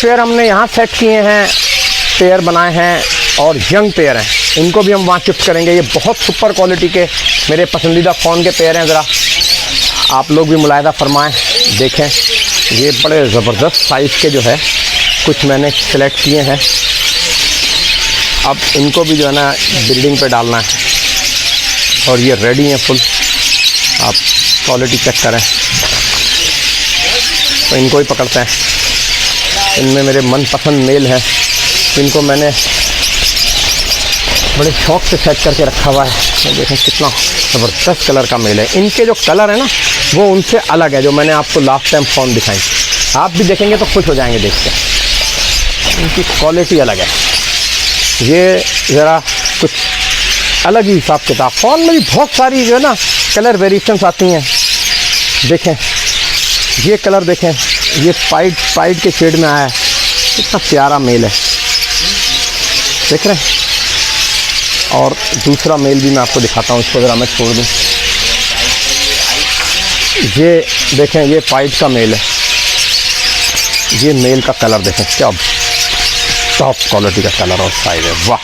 Pair हमने यहाँ set किए हैं, पेयर बनाए हैं और यंग पेयर हैं, इनको भी हम वहाँ शिफ्ट करेंगे। ये बहुत सुपर क्वालिटी के मेरे पसंदीदा फ़ोन के पेयर हैं। ज़रा आप लोग भी मुलाहिजा फरमाएं, देखें। ये बड़े ज़बरदस्त साइज़ के जो है कुछ मैंने सेलेक्ट किए हैं। अब इनको भी जो है ना बिल्डिंग पे डालना है और ये रेडी हैं फुल। आप क्वालिटी चेक करें, तो इनको ही पकड़ते हैं। इनमें मेरे मनपसंद मेल हैं, इनको मैंने बड़े शौक़ से सेट करके रखा हुआ है। देखें कितना ज़बरदस्त कलर का मेल है। इनके जो कलर है ना वो उनसे अलग है, जो मैंने आपको लास्ट टाइम फ़ोन दिखाई। आप भी देखेंगे तो खुश हो जाएंगे देख के, इनकी क्वालिटी अलग है। ये ज़रा कुछ अलग ही हिसाब किताब। फ़ोन में भी बहुत सारी जो है ना कलर वेरिएशंस आती हैं। देखें ये कलर, देखें ये पाइड के शेड में आया है, कितना प्यारा मेल है, देख रहे हैं। और दूसरा मेल भी मैं आपको दिखाता हूँ, इसको ज़रा मैं छोड़ दूँ। ये देखें ये पाइड का मेल है। ये मेल का कलर देखें, क्या टॉप क्वालिटी का कलर और साइज है। वाह,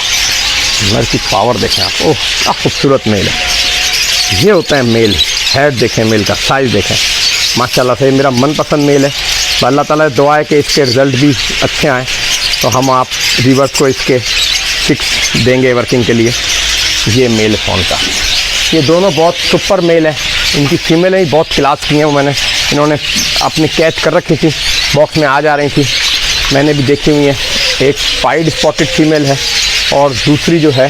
मेल की पावर देखें आप, ओह क्या खूबसूरत मेल है। ये होता है मेल। हेड देखें, मेल का साइज़ देखें, माशाल्लाह से मेरा मनपसंद मेल है। अल्लाह ताला से दुआ है कि इसके रिज़ल्ट भी अच्छे आएँ, तो हम आप व्यूअर्स को इसके 6 देंगे वर्किंग के लिए। ये मेल फ़ोन का, ये दोनों बहुत सुपर मेल है। इनकी फ़ीमेलें ही बहुत क्लास की हैं, वो मैंने इन्होंने अपनी कैच कर रखी थी, बॉक्स में आ जा रही थी, मैंने भी देखी हुई है। एक पाइड स्पॉटेड फीमेल है और दूसरी जो है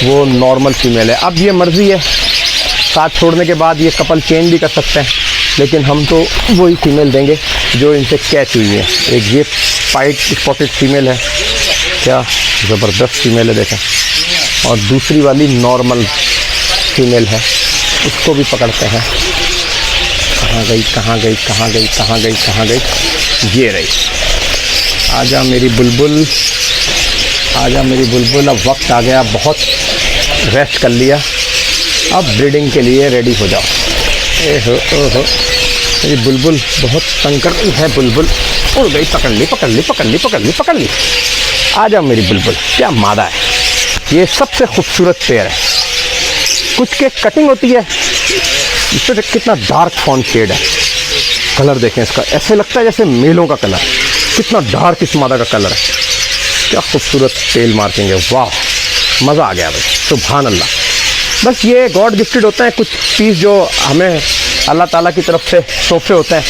वो नॉर्मल फीमेल है। अब ये मर्ज़ी है, साथ छोड़ने के बाद ये कपल चेंज भी कर सकते हैं, लेकिन हम तो वही फीमेल देंगे जो इनसे कैच हुई है। एक ये पाइड स्पॉटेड फीमेल है, क्या ज़बरदस्त फीमेल है देखें। और दूसरी वाली नॉर्मल फीमेल है, उसको भी पकड़ते हैं। कहाँ गई कहाँ गई कहाँ गई कहाँ गई कहाँ गई, ये रही। आजा मेरी बुलबुल, आजा मेरी बुलबुल। अब वक्त आ गया, बहुत रेस्ट कर लिया, अब ब्रीडिंग के लिए रेडी हो जाओ। ए हो मेरी बुलबुल बहुत तंग कर रही है। बुलबुल उड़ गई, पकड़ ली पकड़ ली पकड़ ली पकड़ ली पकड़ ली। आजा मेरी बुलबुल, क्या मादा है। ये सबसे खूबसूरत पेयर है। कुछ के कटिंग होती है, इस पर कितना डार्क फॉन शेड है। कलर देखें इसका, ऐसे लगता है जैसे मेलों का कलर, कितना डार्क इस मादा का कलर है। क्या खूबसूरत टेल मार्किंग है, वाह मज़ा आ गया भाई, सुभान अल्लाह। बस ये गॉड गिफ्टेड होते हैं कुछ पीस जो हमें अल्लाह ताला की तरफ से तोहफे होते हैं।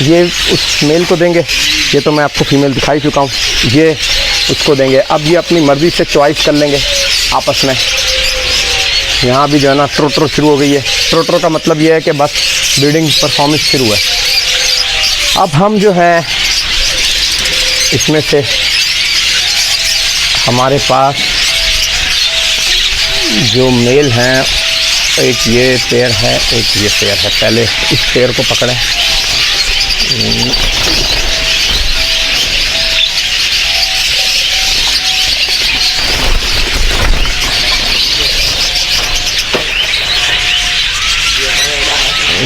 ये उस मेल को देंगे, ये तो मैं आपको फीमेल दिखाई चुका हूँ, ये उसको देंगे। अब ये अपनी मर्ज़ी से चॉइस कर लेंगे आपस में। यहाँ भी जो है ना ट्रोट्रो शुरू हो गई है। ट्रोट्रो का मतलब ये है कि बस ब्रीडिंग परफॉर्मेंस शुरू है। अब हम जो है इसमें से हमारे पास जो मेल हैं, एक ये पेयर है, एक ये पेयर है। पहले इस पेयर को पकड़ें।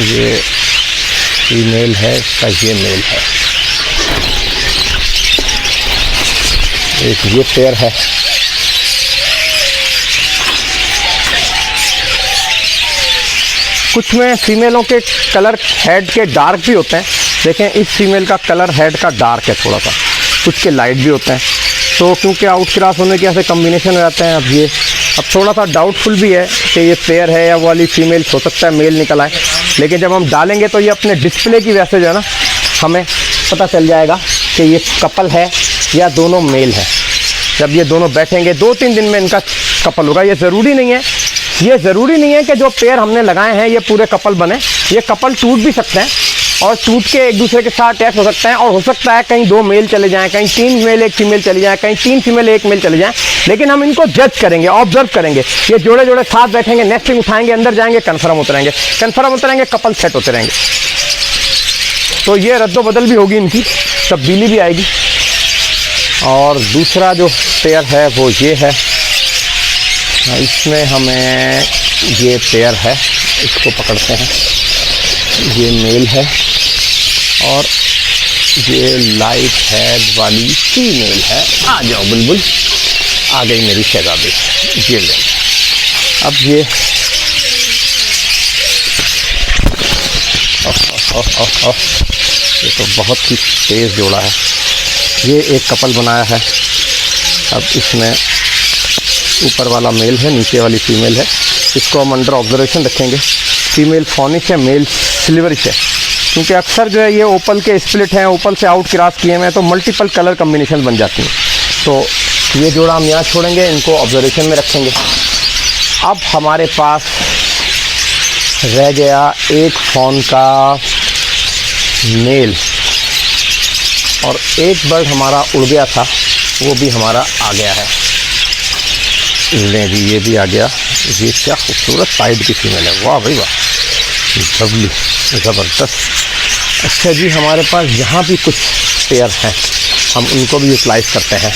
ये फीमेल है, इसका ये मेल है। एक ये पेयर है। कुछ में फीमेलों के कलर हेड के डार्क भी होते हैं। देखें इस फीमेल का कलर हेड का डार्क है थोड़ा सा, कुछ के लाइट भी होते हैं। तो क्योंकि आउट क्रॉस होने के ऐसे कम्बिनेशन हो जाते हैं। अब थोड़ा सा डाउटफुल भी है कि ये पेयर है या वो वाली फीमेल, हो सकता है मेल निकल आए, लेकिन जब हम डालेंगे तो ये अपने डिस्प्ले की वजह से जो है ना हमें पता चल जाएगा कि ये कपल है या दोनों मेल है। जब ये दोनों बैठेंगे 2-3 दिन में इनका कपल होगा। ये ज़रूरी नहीं है कि जो पेयर हमने लगाए हैं ये पूरे कपल बने। ये कपल टूट भी सकते हैं और टूट के एक दूसरे के साथ अटैच हो सकते हैं, और हो सकता है कहीं 2 मेल चले जाएं, कहीं 3 मेल 1 फीमेल चली जाए, कहीं 3 फीमेल 1 मेल चले जाएं। लेकिन हम इनको जज करेंगे, ऑब्जर्व करेंगे। ये जोड़े जोड़े साथ बैठेंगे, नेस्टिंग उठाएंगे, अंदर जाएंगे, कन्फर्म होते रहेंगे, कपल सेट होते रहेंगे। तो ये रद्दो बदल भी होगी, इनकी तब्दीली भी आएगी। और दूसरा जो पेयर है वो ये है। इसमें हमें ये पेयर है, इसको पकड़ते हैं। ये मेल है और ये लाइट हेड वाली फीमेल है। आ जाओ बुलबुल, आ गई मेरी शहजादी। ये ले, अब ये ये तो बहुत ही तेज़ जोड़ा है। ये एक कपल बनाया है। अब इसमें ऊपर वाला मेल है, नीचे वाली फीमेल है। इसको हम अंडर ऑब्जर्वेशन रखेंगे। फीमेल फोनिक है, मेल सिल्वरिश है। क्योंकि अक्सर जो है ये ओपल के स्प्लिट हैं, ओपल से आउट क्रॉस किए हुए हैं, तो मल्टीपल कलर कम्बिनेशन बन जाती हैं। तो ये जोड़ा हम यहाँ छोड़ेंगे, इनको ऑब्जर्वेशन में रखेंगे। अब हमारे पास रह गया एक फॉन का मेल, और एक बर्ड हमारा उड़ गया था, वो भी हमारा आ गया है। ले जी, ये भी आ गया। ये क्या खूबसूरत साइड की फीमेल है, वाह भाई वाह, जबली ज़बरदस्त। अच्छा जी, हमारे पास यहाँ भी कुछ पेयर हैं, हम उनको भी यूटिलाइज करते हैं।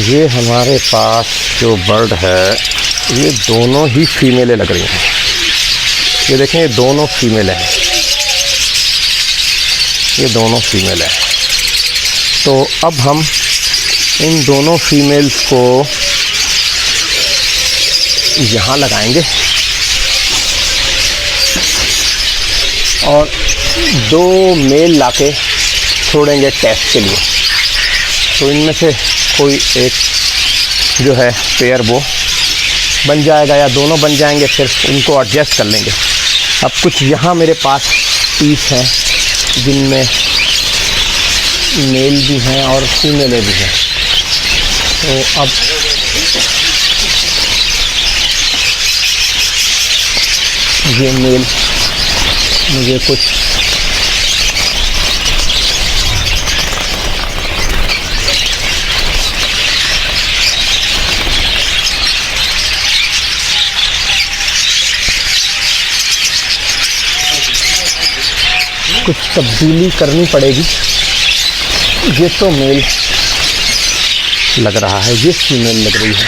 ये हमारे पास जो बर्ड है, ये दोनों ही फीमेलें लग रही हैं। ये देखें, ये दोनों फीमेल हैं, ये दोनों फीमेल हैं। तो अब हम इन दोनों फीमेल्स को यहाँ लगाएंगे और दो मेल लाके छोड़ेंगे टेस्ट के लिए। तो इनमें से कोई एक जो है पेयर वो बन जाएगा या दोनों बन जाएंगे, फिर उनको एडजस्ट कर लेंगे। अब कुछ यहाँ मेरे पास पीस हैं जिनमें मेल भी हैं और फीमेलें भी हैं। तो अब ये मेल मुझे कुछ तब्दीली करनी पड़ेगी। ये तो मेल लग रहा है, ये फीमेल लग रही है।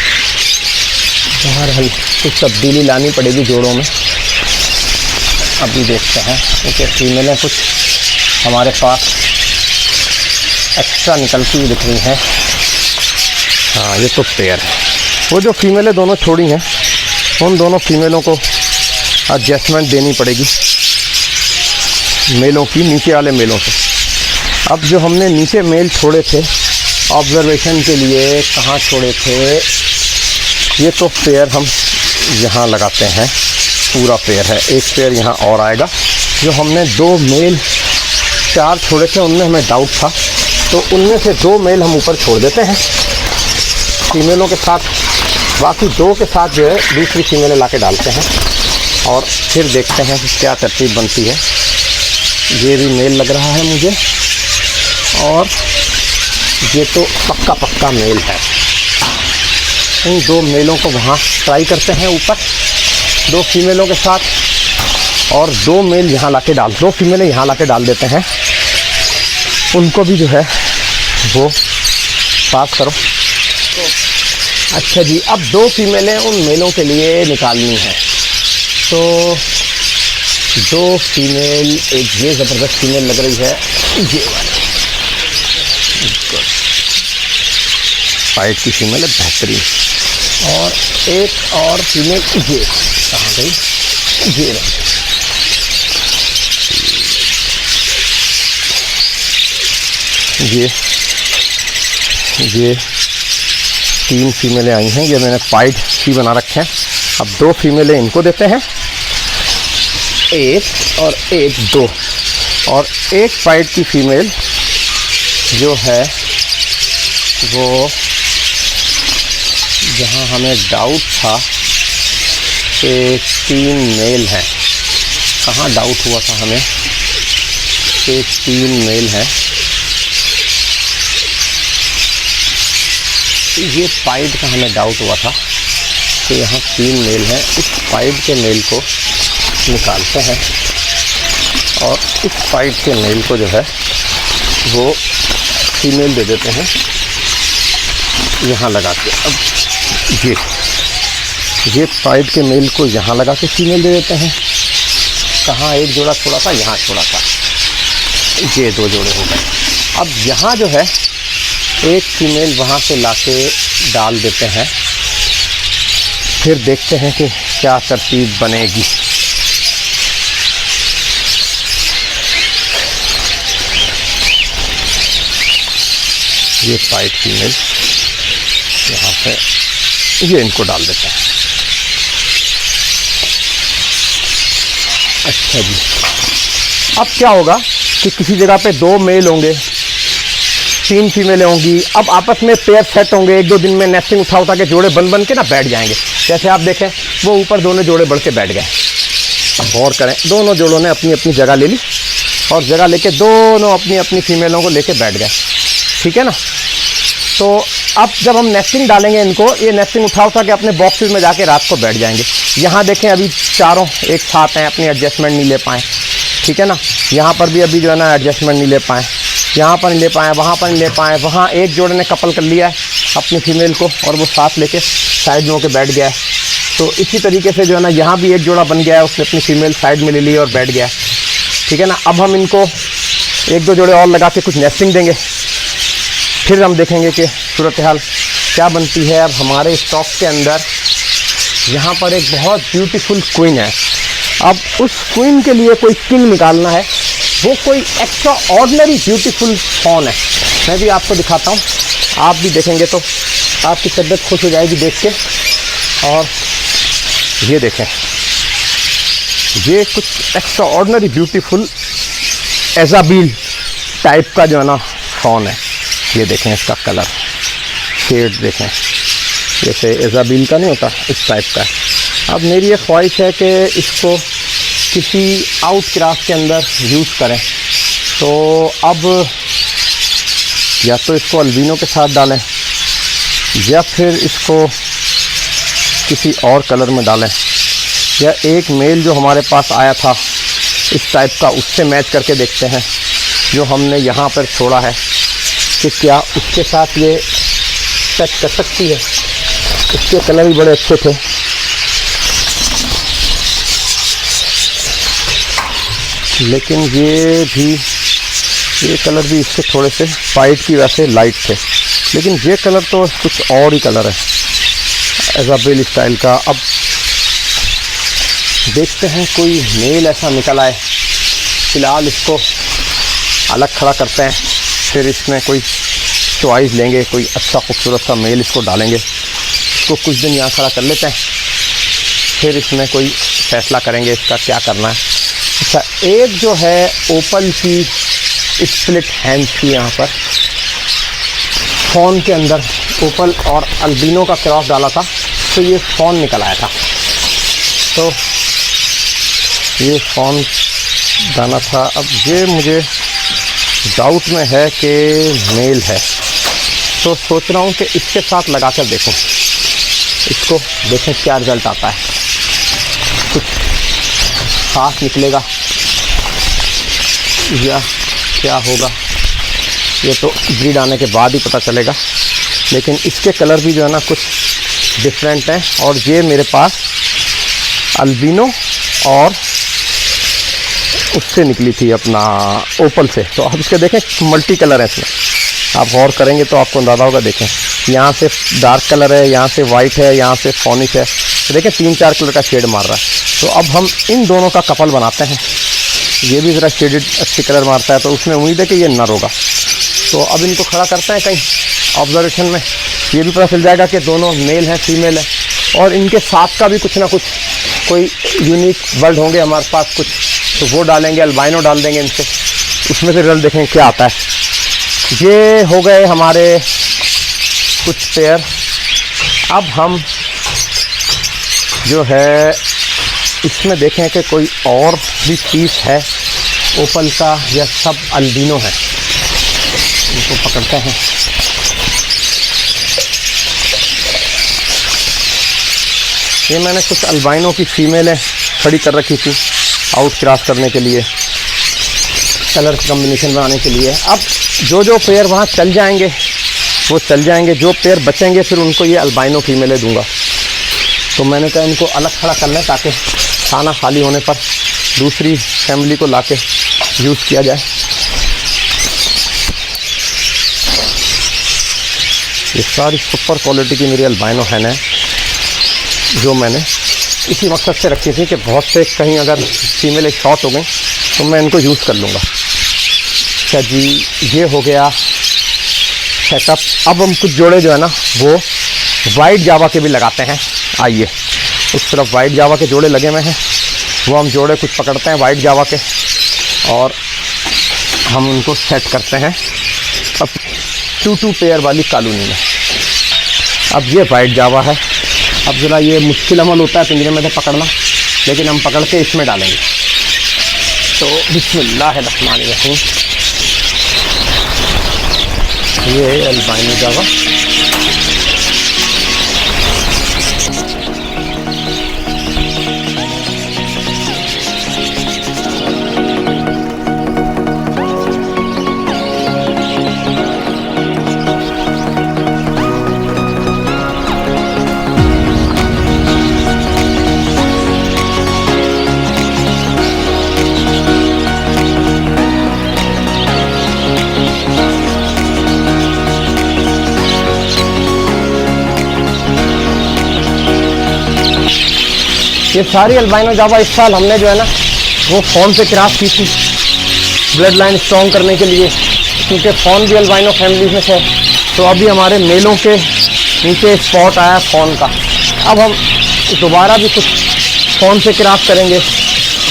बहरहाल कुछ तब्दीली लानी पड़ेगी जोड़ों में। अभी देखते हैं, क्योंकि फीमेलें कुछ हमारे पास एक्स्ट्रा निकलती हुई दिख रही हैं। हाँ, ये तो पेयर है। वो जो फीमेलें दोनों छोड़ी हैं, उन दोनों फीमेलों को एडजस्टमेंट देनी पड़ेगी मेलों की, नीचे वाले मेलों से। अब जो हमने नीचे मेल छोड़े थे ऑब्जर्वेशन के लिए, कहाँ छोड़े थे, ये तो पेयर हम यहाँ लगाते हैं। पूरा पेयर है, एक पेयर यहाँ और आएगा। जो हमने दो मेल 4 छोड़े थे, उनमें हमें डाउट था, तो उनमें से 2 मेल हम ऊपर छोड़ देते हैं फीमेलों के साथ। बाकी 2 के साथ जो है दूसरी फीमेलें ला के डालते हैं और फिर देखते हैं कि क्या तरतीब बनती है। ये भी मेल लग रहा है मुझे, और ये तो पक्का मेल है। इन 2 मेलों को वहाँ ट्राई करते हैं ऊपर 2 फीमेलों के साथ, और 2 मेल यहाँ लाके 2 फीमेलें यहाँ लाके डाल देते हैं। उनको भी जो है वो पास करो। अच्छा जी, अब 2 फीमेलें उन मेलों के लिए निकालनी है। तो 2 फीमेल, एक ये ज़बरदस्त फीमेल लग रही है, ये वाली फाइट की फीमेल है, बेहतरीन। और एक और फीमेल, ये कहाँ गई, ये रही। ये 3 फीमेलें आई हैं। ये मैंने पाइड ही बना रखे हैं। अब 2 फीमेलें इनको देते हैं, एक और एक 2, और एक पाइड की फीमेल जो है वो, जहाँ हमें डाउट था कि 3 मेल हैं, कहाँ डाउट हुआ था हमें कि 3 मेल हैं, ये पाइड का हमें डाउट हुआ था कि यहाँ 3 मेल हैं। इस पाइड के मेल को निकालते हैं और इस पाइड के मेल को जो है वो फीमेल दे देते हैं यहाँ लगा के। अब ये पाइड के मेल को यहाँ लगा के फीमेल दे देते हैं। कहाँ एक जोड़ा छोड़ा था, यहाँ छोड़ा था। ये 2 जोड़े हो गए। अब यहाँ जो है एक फीमेल वहाँ से लाके डाल देते हैं, फिर देखते हैं कि क्या तरतीब बनेगी। ये पाइट फीमेल यहाँ से ये इनको डाल देते हैं। अच्छा जी, अब क्या होगा कि किसी जगह पे 2 मेल होंगे, 3 फीमेलें होंगी। अब आपस में पेयर सेट होंगे, 1-2 दिन में नेस्टिंग उठा के जोड़े बन के ना बैठ जाएंगे। जैसे आप देखें वो ऊपर दोनों जोड़े बढ़ के बैठ गए। अब गौर करें, दोनों जोड़ों ने अपनी अपनी जगह ले ली और जगह लेके दोनों अपनी अपनी फीमेलों को लेके बैठ गए, ठीक है ना। तो अब जब हम नेस्टिंग डालेंगे इनको, ये नेस्टिंग उठा के अपने बॉक्सेस में जाके रात को बैठ जाएंगे। यहाँ देखें अभी चारों एक साथ हैं, अपनी एडजस्टमेंट नहीं ले पाए, ठीक है ना। यहाँ पर भी अभी जो है ना एडजस्टमेंट नहीं ले पाए, यहाँ पर नहीं ले पाए, वहाँ पर नहीं ले पाए। वहाँ एक जोड़े ने कपल कर लिया है अपनी फीमेल को और वो साथ लेके साइड में होकर बैठ गया है। तो इसी तरीके से जो है ना यहाँ भी एक जोड़ा बन गया है, उसने अपनी फीमेल साइड में ले ली और बैठ गया है, ठीक है ना। अब हम इनको 1-2 जोड़े और लगा के कुछ नेस्टिंग देंगे, फिर हम देखेंगे कि सूरत हाल क्या बनती है। अब हमारे स्टॉक के अंदर यहाँ पर एक बहुत ब्यूटीफुल क्वीन है। अब उस क्वीन के लिए कोई किंग निकालना है, वो कोई एक्स्ट्रा ऑर्डिनरी ब्यूटीफुल फॉन है। मैं भी आपको दिखाता हूँ, आप भी देखेंगे तो आपकी तबीयत खुश हो जाएगी देख के। और ये देखें, ये कुछ एक्स्ट्रा ऑर्डिनरी ब्यूटीफुल एजाबील टाइप का जो है ना फॉन है। ये देखें इसका कलर शेड देखें, जैसे एजाबील का नहीं होता इस टाइप का है। अब मेरी ये ख्वाहिश है कि इसको किसी आउट क्राफ्ट के अंदर यूज़ करें। तो अब या तो इसको अल्बिनो के साथ डालें या फिर इसको किसी और कलर में डालें, या एक मेल जो हमारे पास आया था इस टाइप का उससे मैच करके देखते हैं जो हमने यहाँ पर छोड़ा है कि क्या उसके साथ ये टच कर सकती है। इसके कलर भी बड़े अच्छे थे। लेकिन ये कलर भी इसके थोड़े से वाइट की वजह से लाइट थे, लेकिन ये कलर तो कुछ और ही कलर है एजाबेल स्टाइल का। अब देखते हैं कोई मेल ऐसा निकल आए। फ़िलहाल इसको अलग खड़ा करते हैं, फिर इसमें कोई चॉइस लेंगे, कोई अच्छा खूबसूरत सा मेल इसको डालेंगे। इसको कुछ दिन यहाँ खड़ा कर लेते हैं, फिर इसमें कोई फैसला करेंगे इसका क्या करना है। अच्छा, एक जो है ओपल की स्प्लिट हैंड्स की यहाँ पर फ़ॉन के अंदर ओपल और अल्बिनो का क्रॉस डाला था, तो ये फ़ॉन निकल आया था। तो ये फ़ॉन डाला था। अब ये मुझे डाउट में है कि मेल है, तो सोच रहा हूँ कि इसके साथ लगा कर देखूँ, इसको देखें क्या रिज़ल्ट आता है। कुछ खास निकलेगा या क्या होगा ये तो ब्रीड आने के बाद ही पता चलेगा। लेकिन इसके कलर भी जो है ना कुछ डिफरेंट हैं। और ये मेरे पास अल्बिनो और उससे निकली थी अपना ओपल से। तो आप इसके देखें मल्टी कलर है इसमें, आप गौर करेंगे तो आपको अंदाज़ा होगा। देखें यहाँ से डार्क कलर है, यहाँ से वाइट है, यहाँ से फॉनिश है, तो देखें 3-4 कलर का शेड मार रहा है। तो अब हम इन दोनों का कपल बनाते हैं। ये भी ज़रा शेडेड अच्छी कलर मारता है, तो उसमें उम्मीद है कि ये नर होगा। तो अब इनको खड़ा करते हैं कहीं ऑब्जर्वेशन में, ये भी पता चल जाएगा कि दोनों मेल हैं फीमेल है। और इनके साथ का भी कुछ ना कुछ कोई यूनिक वर्ड होंगे हमारे पास कुछ, तो वो डालेंगे, अल्बाइनो डाल देंगे इनसे, उसमें से रिजल्ट देखेंगे क्या आता है। ये हो गए हमारे कुछ पेयर। अब हम जो है इसमें देखें कि कोई और भी पीस है ओपल का या सब अल्बिनो है। इनको पकड़ते हैं। ये मैंने कुछ अल्बाइनो की फीमेलें खड़ी कर रखी थी आउट क्रॉस करने के लिए, कलर कॉम्बिनेशन बनाने के लिए। अब जो पेयर वहाँ चल जाएंगे वो चल जाएंगे, जो पेयर बचेंगे फिर उनको ये अल्बाइनो फीमेलें दूंगा। तो मैंने कहा इनको अलग खड़ा कर लें ताकि खाना खाली होने पर दूसरी फैमिली को लाके यूज़ किया जाए। ये सारी सुपर क्वालिटी की मेरी अल्बाइनो हैन है, जो मैंने इसी मकसद से रखी थी कि बहुत से कहीं अगर फीमेल शॉर्ट हो गई तो मैं इनको यूज़ कर लूँगा। अच्छा जी, ये हो गया सेटअप। अब हम कुछ जोड़े जो है ना वो वाइट जावा के भी लगाते हैं। आइए, उस तरफ वाइट जावा के जोड़े लगे हुए हैं, वो हम जोड़े कुछ पकड़ते हैं वाइट जावा के और हम उनको सेट करते हैं अब 2-2 पेयर वाली कॉलोनी में। अब ये वाइट जावा है। अब ज़रा ये मुश्किल अमल होता है पिंजरे में से पकड़ना, लेकिन हम पकड़ के इसमें डालेंगे। तो बिस्मिल्लाहिर्रहमानिर्रहीम, ये अल्बाइनो जावा। ये सारी अल्बाइनो जावा इस साल हमने जो है ना वो फ़ोन से क्रॉस की थी ब्लड लाइन स्ट्रॉन्ग करने के लिए, क्योंकि फ़ोन भी अल्बाइनो फैमिली में है। तो अभी हमारे मेलों के नीचे स्पॉट आया फ़ोन का। अब हम दोबारा भी कुछ फ़ोन से क्रॉस करेंगे,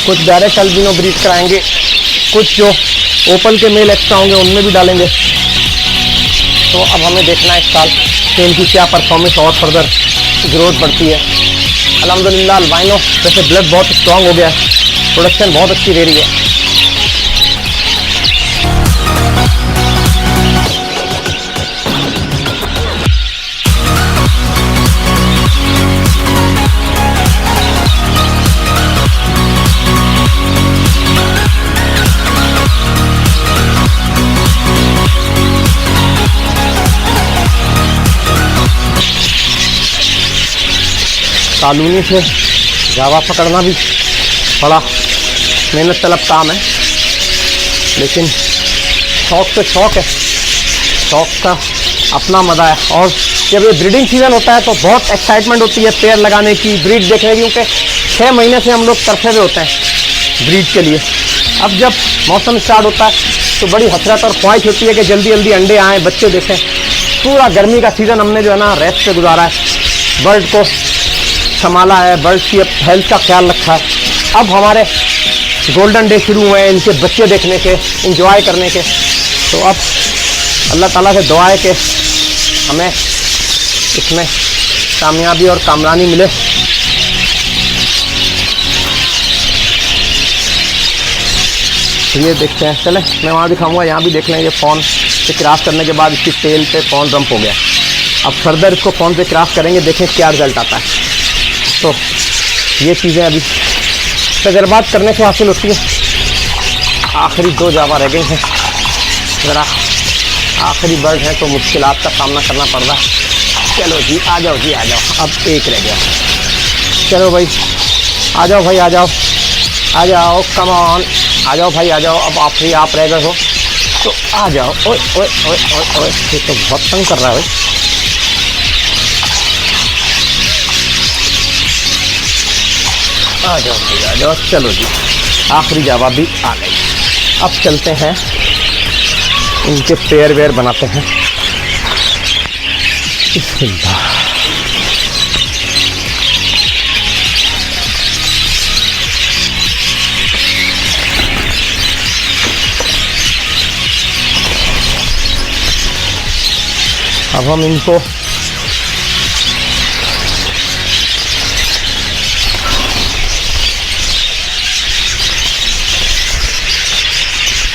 कुछ डायरेक्ट अल्बिनो ब्रीड कराएंगे, कुछ जो ओपल के मेल एक्स्ट्रा होंगे उनमें भी डालेंगे। तो अब हमें देखना है इस साल कि इनकी क्या परफॉर्मेंस और फर्दर ग्रोथ बढ़ती है। अल्हम्दुलिल्लाह अल्बाइनो वैसे ब्लड बहुत स्ट्रॉन्ग हो गया है, प्रोडक्शन बहुत अच्छी दे रही है। कॉलोनी से जावा पकड़ना भी बड़ा मेहनत तलब काम है, लेकिन शौक से शौक है, शौक का अपना मज़ा है। और जब ये ब्रीडिंग सीज़न होता है तो बहुत एक्साइटमेंट होती है पेयर लगाने की, ब्रीड देखने की, क्योंकि 6 महीने से हम लोग तरफे हुए होते हैं ब्रीड के लिए। अब जब मौसम स्टार्ट होता है तो बड़ी हसरत और ख्वाहिश होती है कि जल्दी जल्दी अंडे आएँ, बच्चे देखें। पूरा गर्मी का सीज़न हमने जो है ना रेस्ट पे गुजारा है, बर्ड को संभाला है, बर्ड की हेल्थ का ख्याल रखा है। अब हमारे गोल्डन डे शुरू हुए हैं इनके बच्चे देखने के, इंजॉय करने के। तो अब अल्लाह ताला से दुआ है कि हमें इसमें कामयाबी और कामरानी मिले। ये देखते हैं, चले मैं वहाँ दिखाऊंगा, यहाँ भी देख लें। ये फ़ोन से क्रॉस करने के बाद इसकी टेल पे फ़ोन रंप हो गया। अब फर्दर इसको फ़ोन से क्रॉस करेंगे, देखें क्या रिज़ल्ट आता है। तो ये चीज़ें अभी तजर्बात करने से हासिल होती है। आखिरी 2 जावा रह गई हैं, ज़रा आखिरी बर्ड है तो मुश्किलात का सामना करना पड़ रहा है। चलो जी आ जाओ जी आ जाओ, अब एक रह गया। चलो भाई आ जाओ भाई आ जाओ आ जाओ, कम ऑन आ जाओ भाई आ जाओ। अब आखिरी आप रह गए हो तो आ जाओ। ओए ओए ओए ओए ओए, ये तो बहुत तंग कर रहा है भाई। आ जाओ भाई आ जाओ। चलो जी आखिरी जावा भी आ गई। अब चलते हैं इनके पेयर वेयर बनाते हैं। बिस्मिल्लाह। अब हम इनको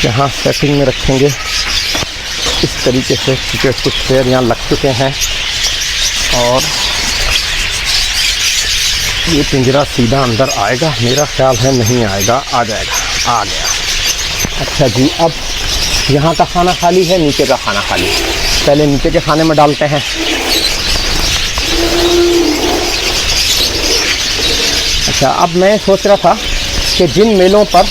यहाँ सेटिंग में रखेंगे इस तरीके से, क्योंकि कुछ पेयर यहाँ लग चुके हैं और ये पिंजरा सीधा अंदर आएगा, मेरा ख्याल है नहीं आएगा, आ जाएगा, आ गया। अच्छा जी, अब यहाँ का खाना खाली है, नीचे का खाना खाली है। पहले नीचे के खाने में डालते हैं। अच्छा, अब मैं सोच रहा था कि जिन मेलों पर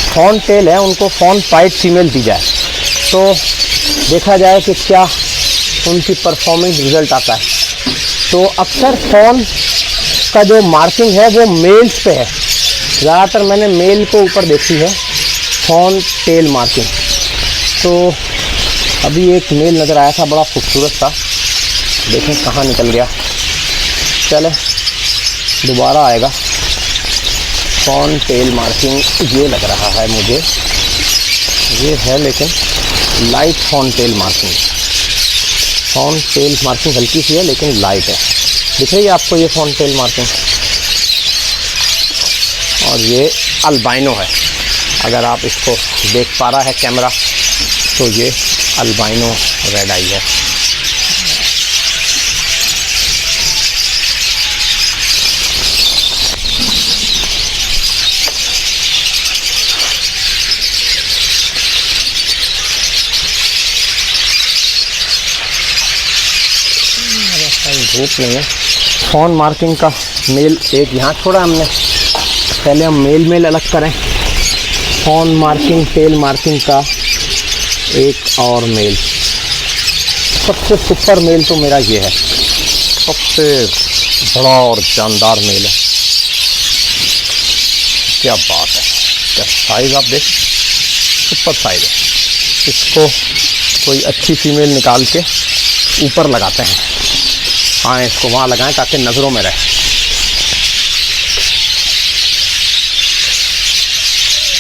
फॉन टेल है उनको फॉन पाइट फीमेल दी जाए, तो देखा जाए कि क्या उनकी परफॉर्मेंस रिजल्ट आता है। तो अक्सर फ़ोन का जो मार्किंग है वो मेल्स पे है, ज़्यादातर मैंने मेल को ऊपर देखी है फ़ोन टेल मार्किंग। तो अभी एक मेल नज़र आया था, बड़ा खूबसूरत था, देखें कहाँ निकल गया। चले दोबारा आएगा। फ़ोन टेल मार्किंग ये लग रहा है मुझे, ये है लेकिन light phone tail marking. Phone tail marking हल्की सी है लेकिन लाइट है। दिख रही है आपको ये फ़ोन टेल मार्किंग? और ये अल्बाइनो है, अगर आप इसको देख पा रहा है कैमरा तो ये अल्बाइनो रेड आई है। धूप नहीं है। फ़ोन मार्किंग का मेल एक यहाँ छोड़ा हमने, पहले हम मेल अलग करें। फ़ोन मार्किंग टेल मार्किंग का एक और मेल, सबसे सुपर मेल तो मेरा ये है, सबसे बड़ा और जानदार मेल है। क्या बात है, क्या साइज़ आप देख, सुपर साइज़ है। इसको कोई अच्छी फीमेल निकाल के ऊपर लगाते हैं। हाँ, इसको वहाँ लगाएं ताकि नज़रों में रहे।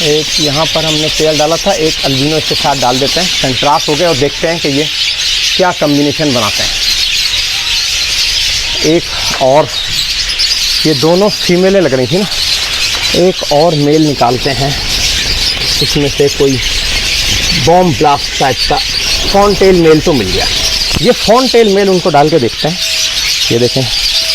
एक यहाँ पर हमने तेल डाला था, एक अल्बिनो इसके साथ डाल देते हैं, कंट्रास्ट हो गए और देखते हैं कि ये क्या कम्बिनेशन बनाते हैं। एक और, ये दोनों फीमेलें लग रही थी ना, एक और मेल निकालते हैं, इसमें से कोई बॉम्ब ब्लास्ट टाइप का फ़ोन टेल मेल तो मिल गया। ये फ़ोन टेल मेल उनको डाल के देखते हैं। ये देखें,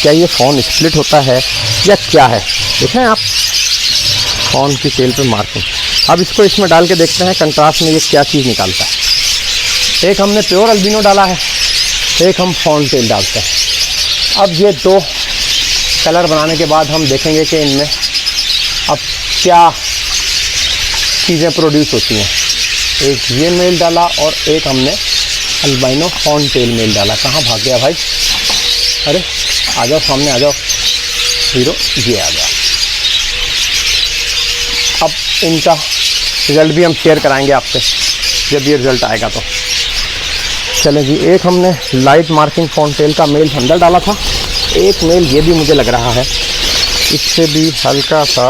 क्या ये फ़ोन स्प्लिट होता है या क्या है? देखें आप फ़ोन की टेल पे मार्किंग। अब इसको इसमें डाल के देखते हैं कंट्रास्ट में ये क्या चीज़ निकालता है। एक हमने प्योर अल्बिनो डाला है, एक हम फ़ोन टेल डालते हैं। अब ये दो कलर बनाने के बाद हम देखेंगे कि इनमें अब क्या चीज़ें प्रोड्यूस होती हैं। एक ये मेल डाला और एक हमने अल्बाइनो फ़ोन टेल मेल डाला। कहाँ भाग गया भाई? अरे आ जाओ, सामने आ जाओ हीरो, ये आ गया। अब इनका रिज़ल्ट भी हम शेयर कराएंगे आपसे जब ये रिज़ल्ट आएगा तो। चलें जी, एक हमने लाइट मार्किंग फ़ोन टेल का मेल अंदर डाला था, एक मेल ये भी मुझे लग रहा है इससे भी हल्का सा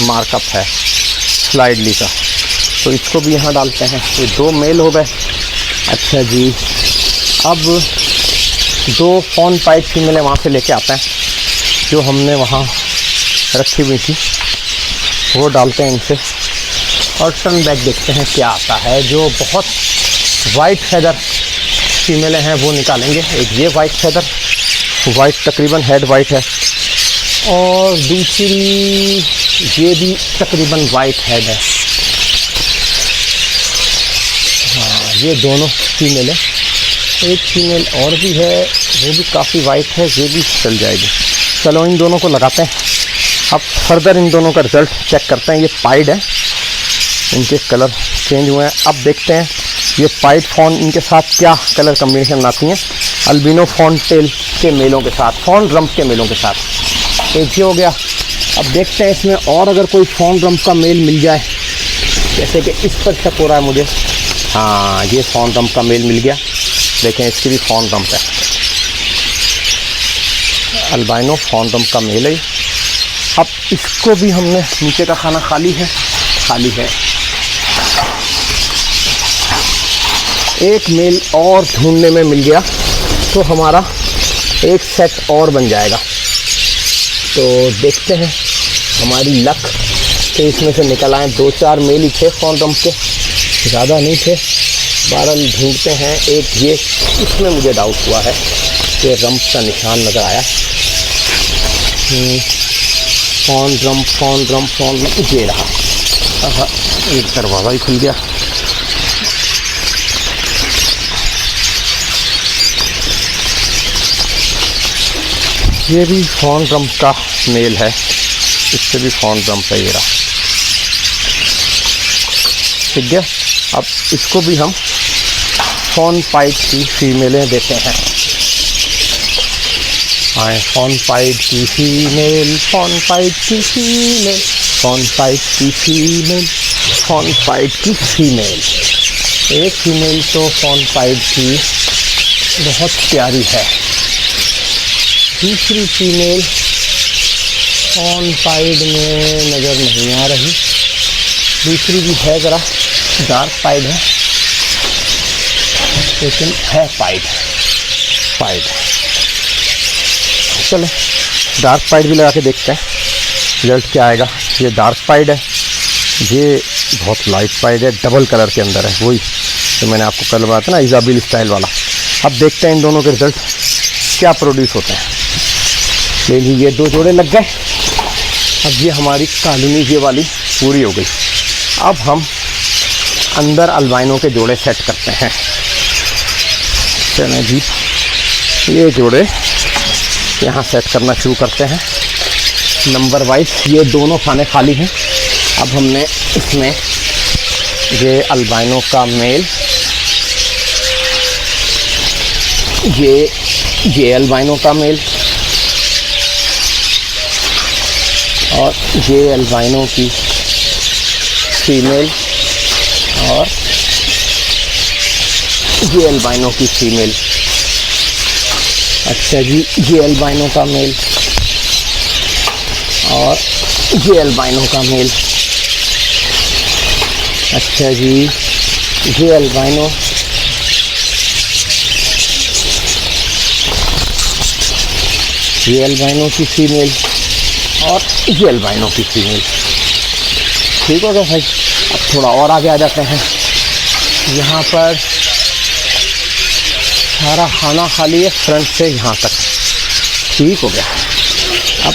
मार्कअप है स्लाइडली का, तो इसको भी यहाँ डालते हैं। ये दो मेल हो गए। अच्छा जी, अब दो फ़ोन पाइप फीमेलें वहाँ से लेके आते हैं जो हमने वहाँ रखी हुई थी, वो डालते हैं इनसे और टर्न बैक देखते हैं क्या आता है। जो बहुत वाइट फेदर फीमेलें हैं वो निकालेंगे। एक ये वाइट फेदर, वाइट तकरीबन हेड वाइट है, और दूसरी ये भी तकरीबन वाइट हेड है। हाँ, ये दोनों फीमेलें। एक फीमेल और भी है, वो भी काफ़ी वाइट है, ये भी चल जाएगी। चलो इन दोनों को लगाते हैं। अब फर्दर इन दोनों का रिज़ल्ट चेक करते हैं। ये पाइड है, इनके कलर चेंज हुए हैं। अब देखते हैं ये पाइड फ़ोन इनके साथ क्या कलर कम्बिनेशन बनाती हैं अल्बिनो फ़ोन टेल के मेलों के साथ, फ़ोन रम्प के मेलों के साथ। एक ये हो गया। अब देखते हैं इसमें और अगर कोई फ़ोन रम्प का मेल मिल जाए, जैसे कि इस पर शक हो रहा है मुझे। हाँ, ये फ़ोन रम्प का मेल मिल गया। देखें, इसकी भी फ़ोन रम्प है, अल्बाइनो फ़ोन रम्प का मेल है। अब इसको भी हमने, नीचे का खाना खाली है, खाली है। एक मेल और ढूंढने में मिल गया तो हमारा एक सेट और बन जाएगा। तो देखते हैं हमारी लक कि इसमें से निकल आए। दो चार मेल ही थे फ़ोन रम्प के, ज़्यादा नहीं थे। बहरहाल ढूंढते हैं। एक ये, इसमें मुझे डाउट हुआ है कि रम्प का निशान नज़र आया। फ़ोन रम्प ये रहा। हाँ, एक दरवाज़ा ही खुल गया। ये भी फ़ोन रम्प का मेल है, इससे भी फ़ोन रम्प है, ये रहा। ठीक है, अब इसको भी हम फॉन पाइड की फीमेलें देते हैं। आए फॉन पाइड की फीमेल, फॉन पाइड की फीमेल, फॉन पाइड की फीमेल, फॉन पाइड की फीमेल। एक फीमेल तो फॉन पाइड की बहुत प्यारी है, दूसरी फीमेल फॉन पाइड में नज़र नहीं आ रही। दूसरी भी है, ज़रा डार्क पाइड है, लेकिन है पाइड। चलो डार्क पाइड भी लगा के देखते हैं रिजल्ट क्या आएगा। ये डार्क पाइड है, ये बहुत लाइट पाइड है, डबल कलर के अंदर है, वही तो मैंने आपको कल बताया था ना, इजाबिल स्टाइल वाला। अब देखते हैं इन दोनों के रिजल्ट क्या प्रोड्यूस होते हैं। लेकिन ये 2 जोड़े लग गए। अब ये हमारी कॉलोनी ये वाली पूरी हो गई। अब हम अंदर अल्बाइनो के जोड़े सेट करते हैं। चलें जी, ये जोड़े यहाँ सेट करना शुरू करते हैं नंबर वाइज। ये दोनों खाने खाली हैं। अब हमने इसमें ये अल्बाइनो का मेल, ये अल्बाइनो का मेल और ये अल्बाइनो की फीमेल और ये अल्बाइनो की फीमेल। अच्छा जी, ये अल्बाइनो का मेल और ये अल्बाइनो का मेल। अच्छा जी, ये अल्बाइनो, ये अल्बाइनो की फीमेल और ये अल्बाइनो की फीमेल। ठीक हो गया भाई। अब थोड़ा और आगे आ जाते हैं। यहाँ पर सारा खाना खाली है फ्रंट से यहाँ तक। ठीक हो गया। अब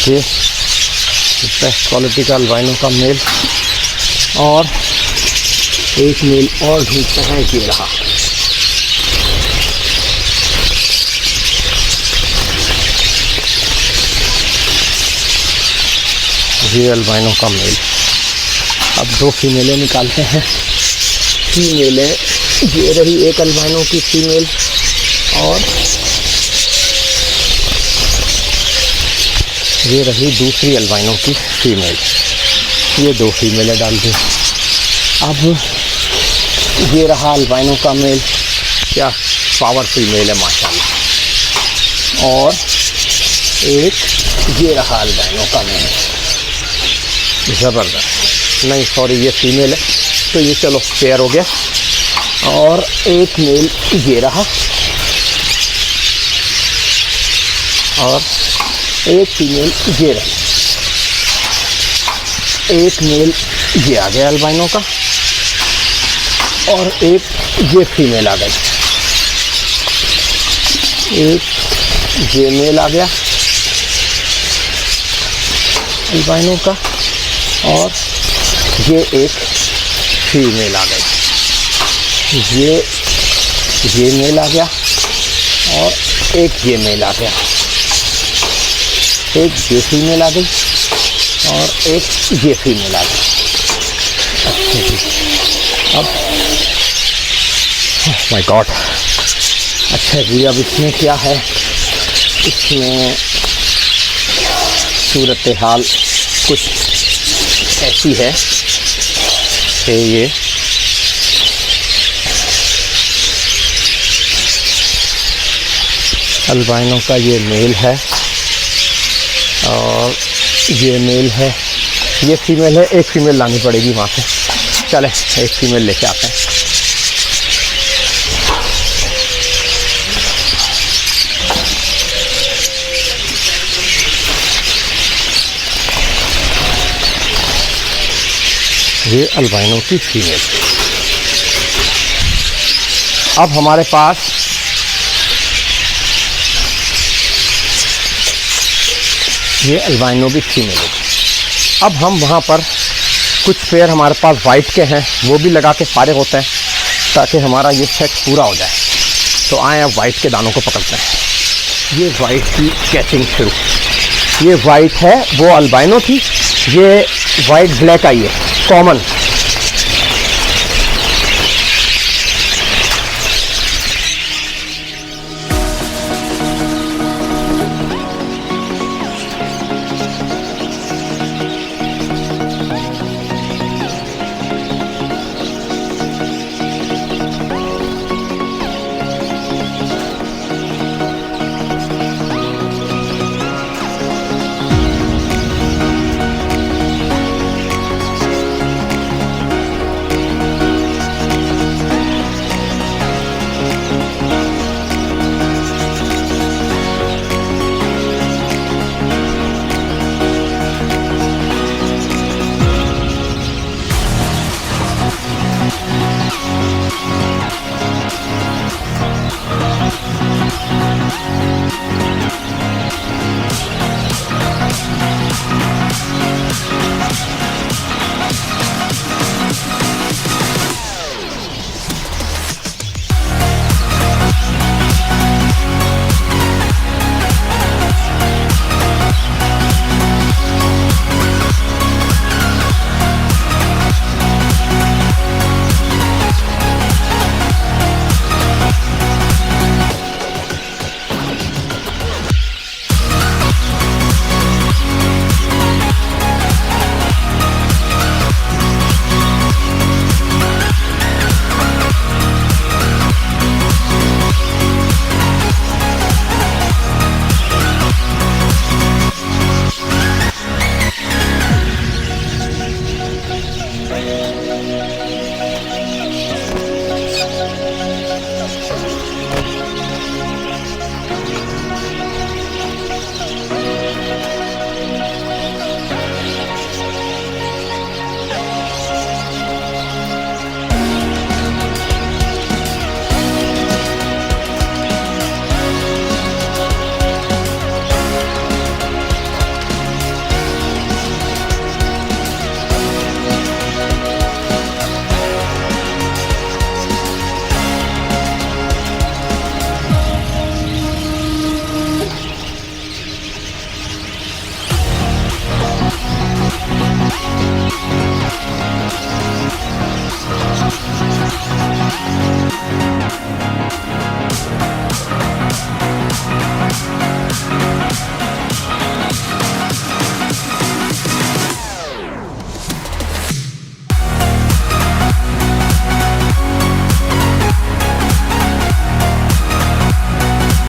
ये बेस्ट क्वालिटी का अल्बाइनो का मेल और एक मेल और ढूंढते हैं। ये रहा, ये अल्बाइनो का मेल। अब 2 फीमेलें निकालते हैं। फीमेलें ये रही, एक अल्बाइनो की फीमेल और ये रही दूसरी अल्बाइनो की फीमेल। ये 2 फीमेलें डाल दी। अब ये रहा अल्बाइनो का मेल, क्या पावरफुल मेल है माशाल्लाह। और एक ये रहा अल्बाइनो का मेल, ज़बरदस्त। नहीं सॉरी, ये फीमेल है तो ये चलो पेयर हो गया। और एक मेल ये रहा और एक फीमेल ये रही। एक मेल ये आ गया अल्बाइनो का और एक ये फीमेल आ गई। एक ये मेल आ गया अल्बाइनो का और ये एक फीमेल आ गई। ये मेल आ गया और एक ये मेल आ गया। एक ये फीमेल आ गई और एक ये फीमेल आ गई। अच्छा जी, अब माय गॉड। अच्छा जी, अब इसमें क्या है, इसमें सूरत हाल कुछ ऐसी है कि ये अल्बाइनो का ये मेल है और ये मेल है, ये फीमेल है। एक फीमेल लानी पड़ेगी वहाँ से। चले एक फीमेल लेके आते हैं। ये अल्बाइनो की फीमेल। अब हमारे पास ये अल्बाइनो की फीमेल है। अब हम वहाँ पर कुछ पेयर हमारे पास वाइट के हैं, वो भी लगा के फारिग होते हैं ताकि हमारा ये सेट पूरा हो जाए। तो आए अब वाइट के दानों को पकड़ते हैं। ये वाइट की कैचिंग शुरू। ये वाइट है, वो अल्बाइनो थी, ये वाइट ब्लैक आई है कॉमन।